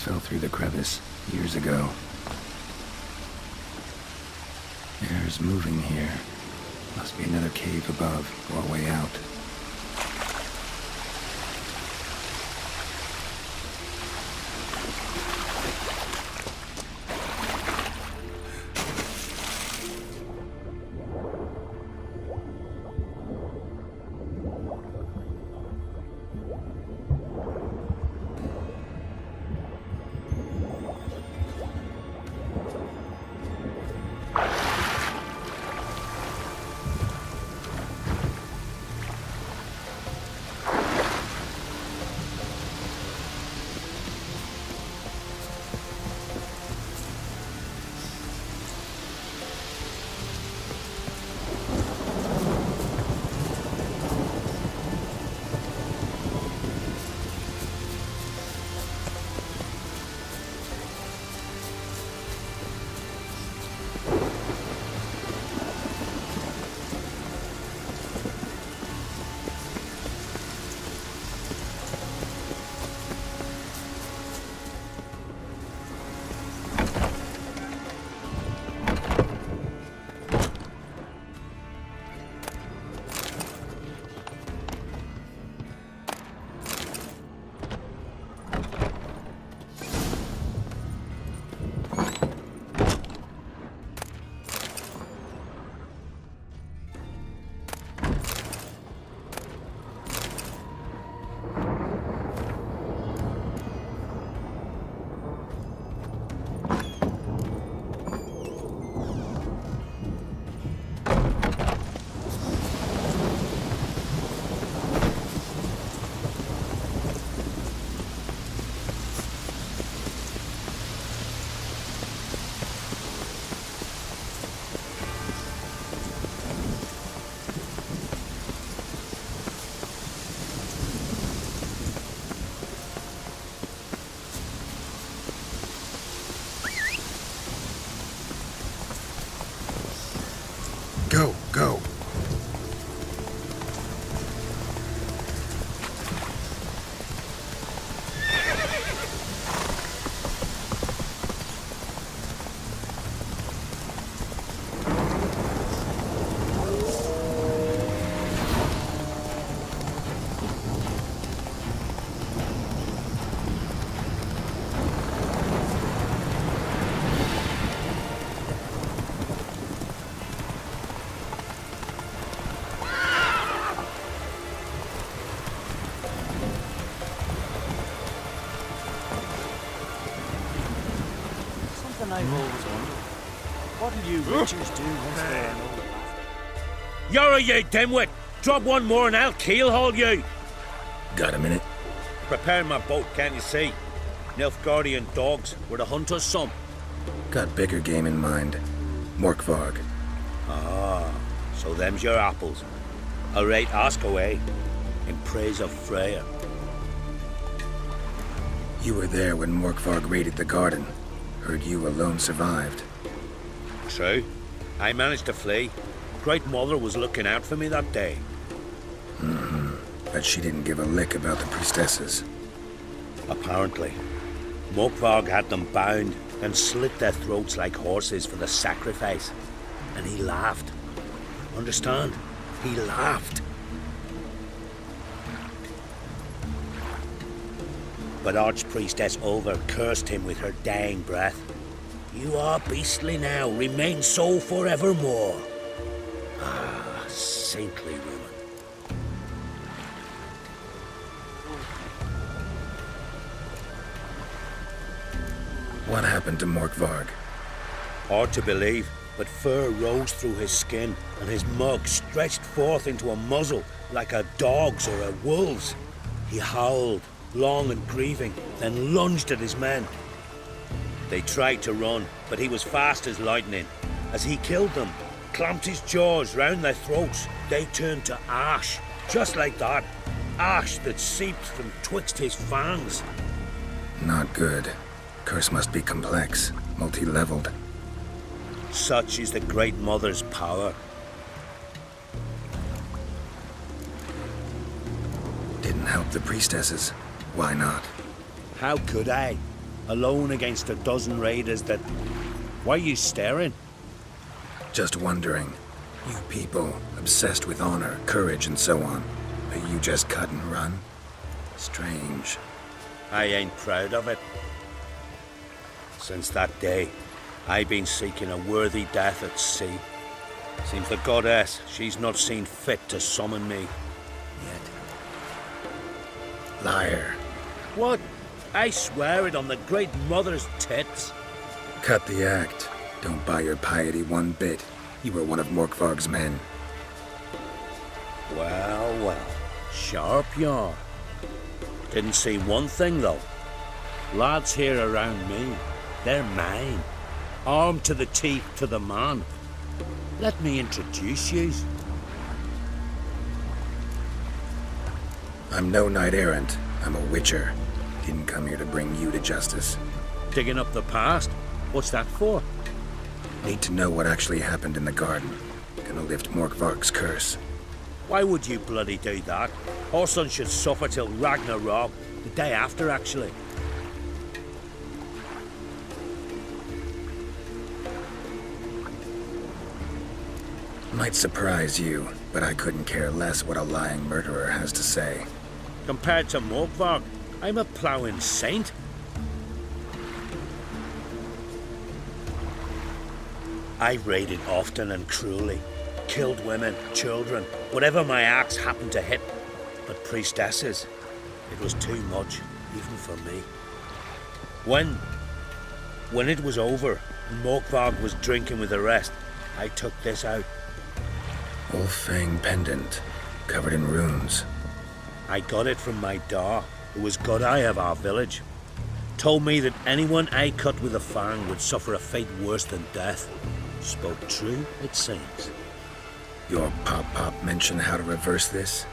This fell through the crevice years ago. Air's moving here. Must be another cave above or a way out. Go, go. I've always wondered. What do you witchers do once they're an old bastard? You're a ye dimwit! Drop one more and I'll keelhaul you! Got a minute? Prepare my boat, can't you see? Nilfgaardian dogs were the hunter's son. Got bigger game in mind. Morkvarg. Ah, so them's your apples. All right, ask away. In praise of Freya. You were there when Morkvarg raided the garden. Heard you alone survived. True. I managed to flee. Great Mother was looking out for me that day. But she didn't give a lick about the priestesses. Apparently. Morkvarg had them bound and slit their throats like horses for the sacrifice. And he laughed. Understand? He laughed. But Archpriestess Ulver cursed him with her dying breath. You are beastly now, remain so forevermore. Ah, saintly woman. What happened to Morkvarg? Hard to believe, but fur rose through his skin, and his mug stretched forth into a muzzle like a dog's or a wolf's. He howled, long and grieving, then lunged at his men. They tried to run, but he was fast as lightning. As he killed them, clamped his jaws round their throats, they turned to ash, just like that. Ash that seeped from twixt his fangs. Not good. Curse must be complex, multi-leveled. Such is the Great Mother's power. Didn't help the priestesses. Why not? How could I? alone against a dozen raiders that... Why are you staring? Just wondering. You people, obsessed with honor, courage, and so on. But you just cut and run? Strange. I ain't proud of it. Since that day, I've been seeking a worthy death at sea. Seems the goddess, she's not seen fit to summon me yet. Liar. What? I swear it on the Great Mother's tits. Cut the act. Don't buy your piety one bit. You were one of Morkvarg's men. Well, well. Sharp yarn. Didn't see one thing, though. Lads here around me, they're mine. Armed to the teeth to the man. Let me introduce yous. I'm no knight-errant. I'm a witcher. Didn't come here to bring you to justice. Digging up the past? What's that for? Need to know what actually happened in the garden. Gonna lift Morkvarg's curse. Why would you bloody do that? Our son should suffer till Ragnarok. The day after, actually. Might surprise you, but I couldn't care less what a lying murderer has to say. Compared to Morkvarg, I'm a ploughing saint. I raided often and cruelly. Killed women, children, whatever my axe happened to hit. But priestesses, it was too much, even for me. When it was over, and Morkvarg was drinking with the rest, I took this out. Wolf-fang pendant, covered in runes. I got it from my da, who was god eye of our village. Told me that anyone I cut with a fang would suffer a fate worse than death. Spoke true, it seems. Your pop-pop mentioned how to reverse this?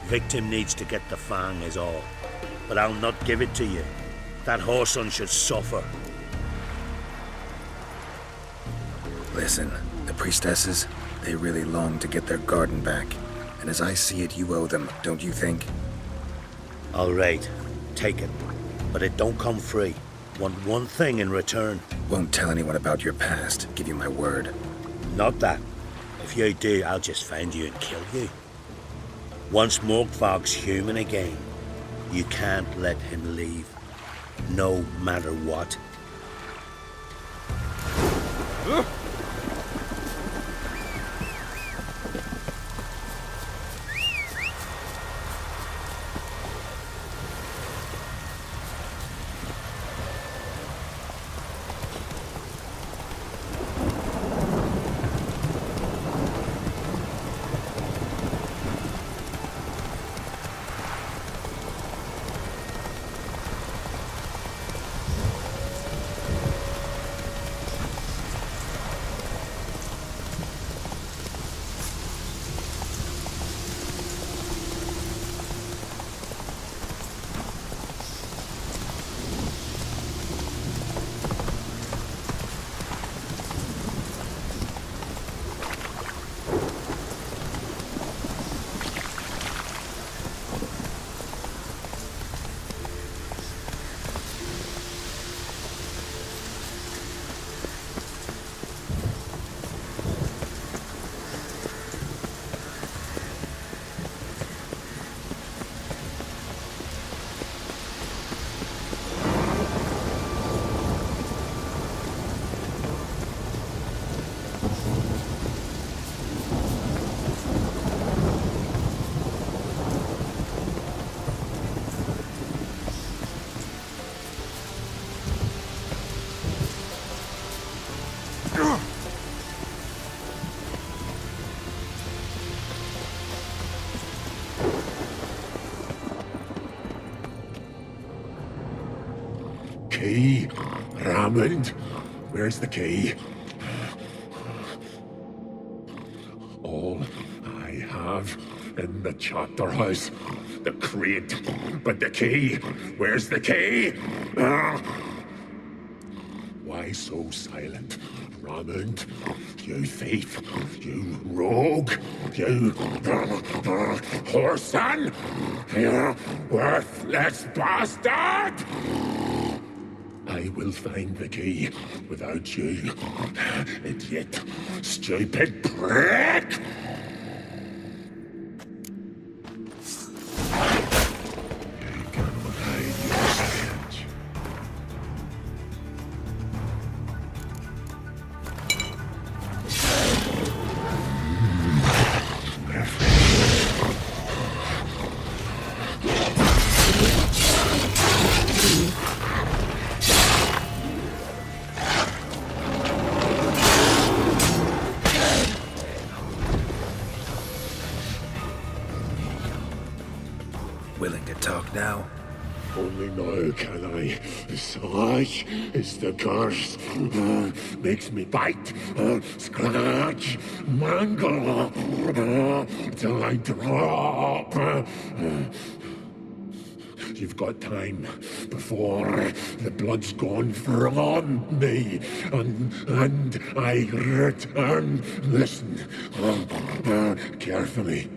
Victim needs to get the fang is all. But I'll not give it to you. That whoreson should suffer. Listen, the priestesses, they really long to get their garden back. And as I see it, you owe them, don't you think? All right, take it. But it don't come free. Want one thing in return. Won't tell anyone about your past, give you my word. Not that. If you do, I'll just find you and kill you. Once Morkvarg's human again, you can't let him leave. No matter what. Key? Raymond? Where's the key? All I have in the chapter house. The crate. But the key? Where's the key? Why so silent? Raymond, you thief, you rogue, you whoreson, you worthless bastard! I will find the key without you, idiot, stupid prick! You cannot hide your science. Willing to talk now? Only now can I. Such is the curse. Makes me bite, scratch, mangle, till I drop. You've got time before the blood's gone from me, and I return. Listen, carefully.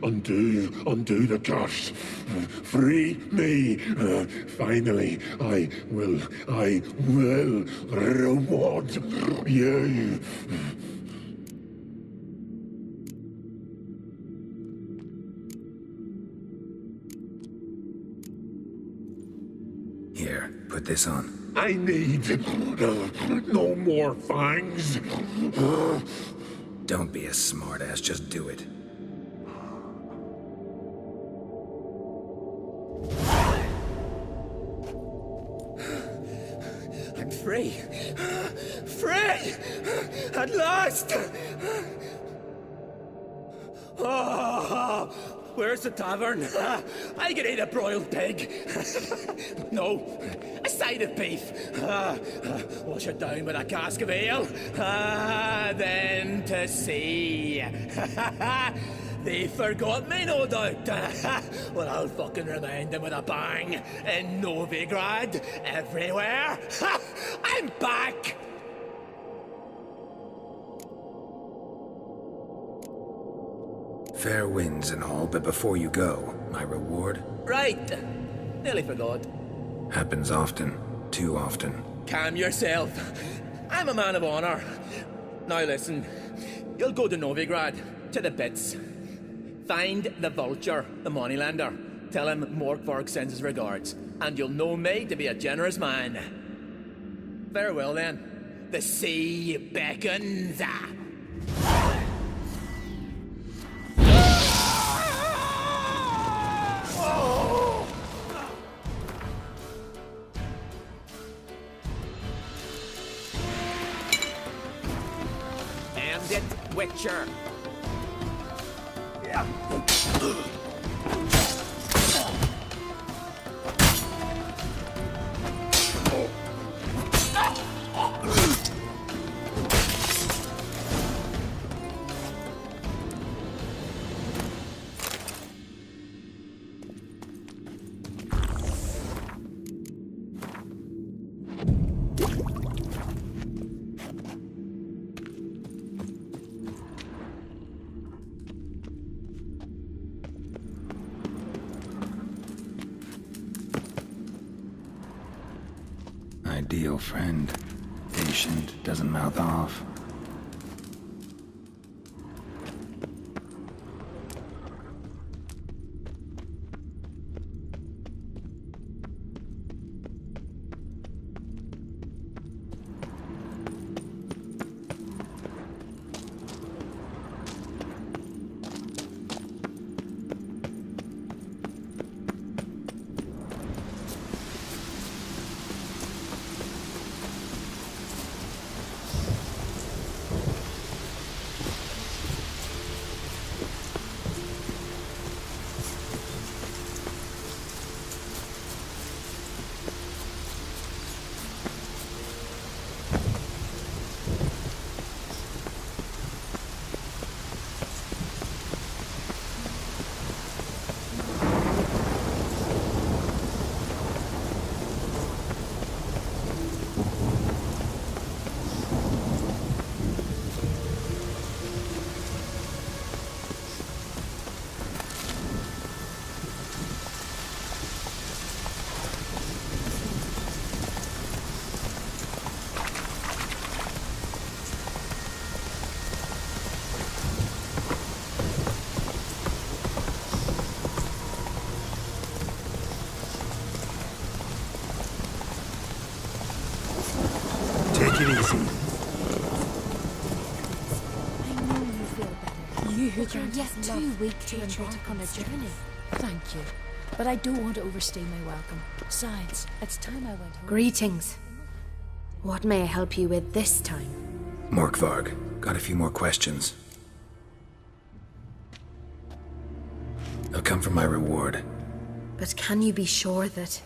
Undo the curse. Free me. Finally, I will reward you. Here, put this on. I need no more fangs. Don't be a smartass, just do it. I'm free! Free! At last! Oh, where's the tavern? I can eat a broiled pig. No, a side of beef. Wash it down with a cask of ale. Then to sea. They forgot me, no doubt. Well, I'll fucking remind them with a bang. In Novigrad, everywhere. I'm back! Fair winds and all, but before you go, my reward? Right. Nearly forgot. Happens often. Too often. Calm yourself. I'm a man of honor. Now listen. You'll go to Novigrad, to the bits. Find the vulture, the moneylender. Tell him Morkvark sends his regards, and you'll know me to be a generous man. Farewell then. The sea beckons. End it, Witcher. Ideal friend. Patient, doesn't mouth off. Take it easy. I know you feel better. You who But you're can't yet just too love weak to hatred embark on a and journey. Thank you. But I don't want to overstay my welcome. Besides, it's time I went home. Greetings. What may I help you with this time? Morkvarg, got a few more questions. They'll come from my reward. But can you be sure that...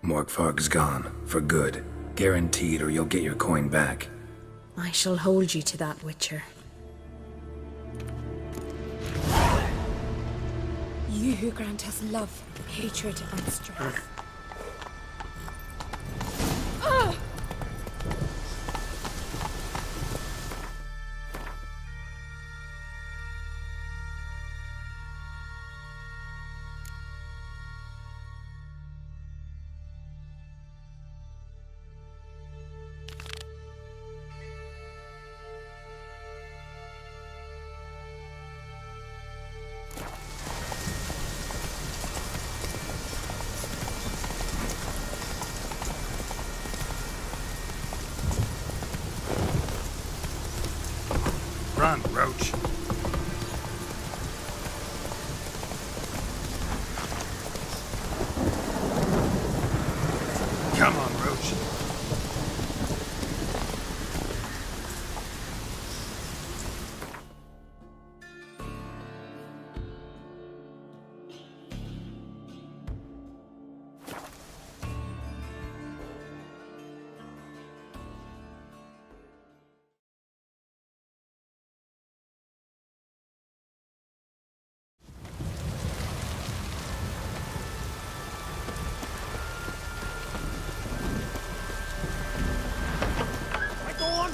Morkvarg's gone, for good. Guaranteed, or you'll get your coin back. I shall hold you to that, Witcher. You who grant us love, hatred, and strength. Run, Roach. Come on, Roach.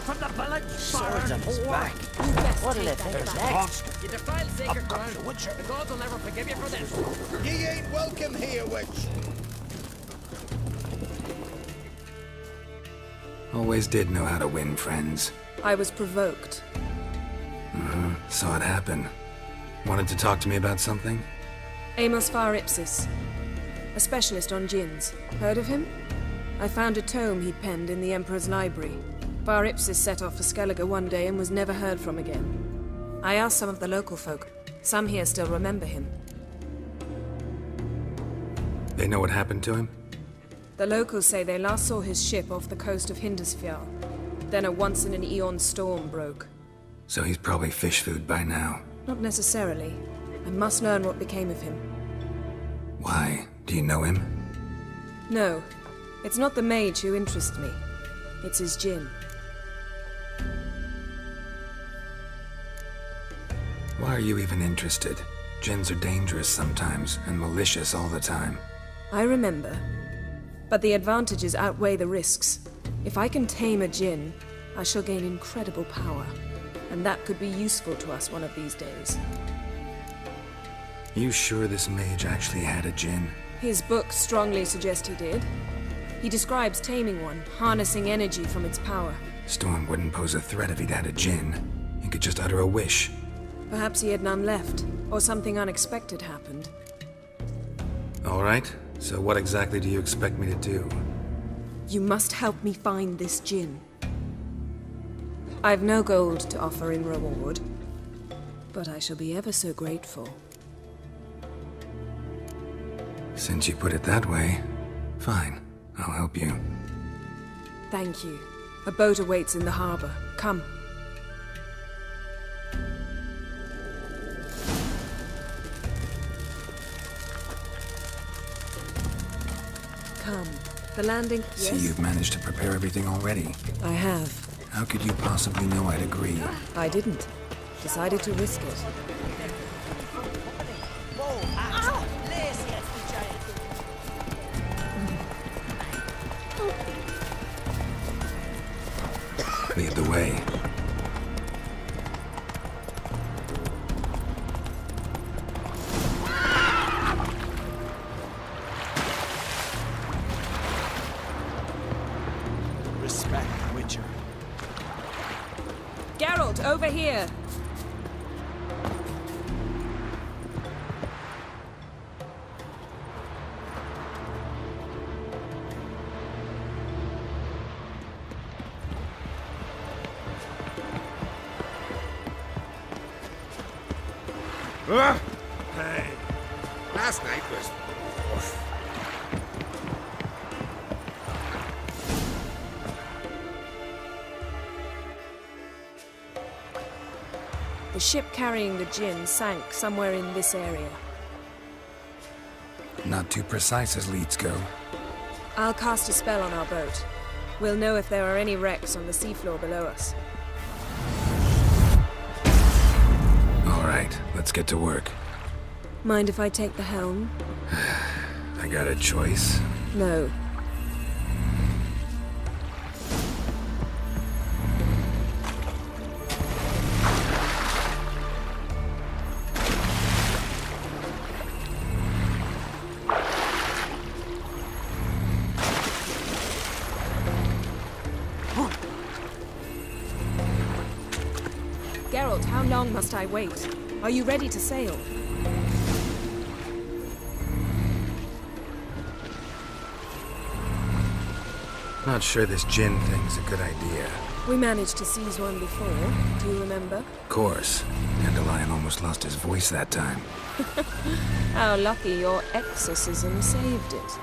From the village, Swords on his back. What'll it take next? You defile sacred ground. The gods will never forgive you for this. Ye ain't welcome here, witch. Always did know how to win friends. I was provoked. Saw it happen. Wanted to talk to me about something? Amos Var Ipsis, a specialist on djinns. Heard of him? I found a tome he'd penned in the Emperor's library. Var Ipsis set off for Skellige one day and was never heard from again. I asked some of the local folk. Some here still remember him. They know what happened to him? The locals say they last saw his ship off the coast of Hindisfjall. Then a once-in-an-eon storm broke. So he's probably fish food by now. Not necessarily. I must learn what became of him. Why? Do you know him? No, it's not the mage who interests me. It's his djinn. Why are you even interested? Djinns are dangerous sometimes, and malicious all the time. I remember. But the advantages outweigh the risks. If I can tame a djinn, I shall gain incredible power. And that could be useful to us one of these days. You sure this mage actually had a djinn? His books strongly suggest he did. He describes taming one, harnessing energy from its power. Storm wouldn't pose a threat if he'd had a djinn. He could just utter a wish. Perhaps he had none left, or something unexpected happened. All right, so what exactly do you expect me to do? You must help me find this djinn. I've no gold to offer in reward, but I shall be ever so grateful. Since you put it that way, fine. I'll help you. Thank you. A boat awaits in the harbor. Come. Come. The landing... See, you've managed to prepare everything already. I have. How could you possibly know I'd agree? I didn't. Decided to risk it. Lead the way. Respect, Witcher. Geralt, over here! Hey, last night was... The ship carrying the gin sank somewhere in this area. Not too precise as leads go. I'll cast a spell on our boat. We'll know if there are any wrecks on the seafloor below us. All right, let's get to work. Mind if I take the helm? I got a choice. No. Geralt, how long must I wait? Are you ready to sail? Not sure this gin thing's a good idea. We managed to seize one before. Do you remember? Of course. Dandelion almost lost his voice that time. How lucky your exorcism saved it.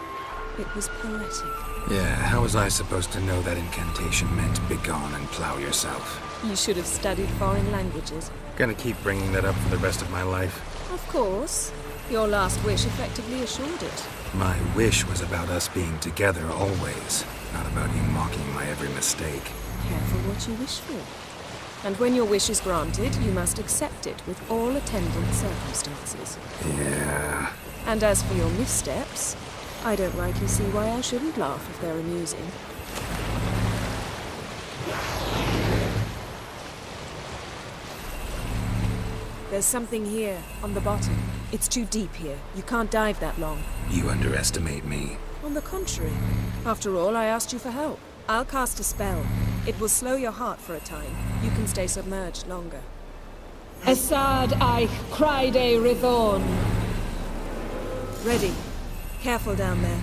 It was poetic. Yeah, how was I supposed to know that incantation meant begone and plow yourself? You should have studied foreign languages. Gonna keep bringing that up for the rest of my life. Of course. Your last wish effectively assured it. My wish was about us being together always, not about you mocking my every mistake. Careful what you wish for. And when your wish is granted, you must accept it with all attendant circumstances. Yeah. And as for your missteps, I don't rightly see why I shouldn't laugh if they're amusing. There's something here, on the bottom. It's too deep here. You can't dive that long. You underestimate me. On the contrary. After all, I asked you for help. I'll cast a spell. It will slow your heart for a time. You can stay submerged longer. Assad Eich Criede Rithorn. Ready. Careful down there.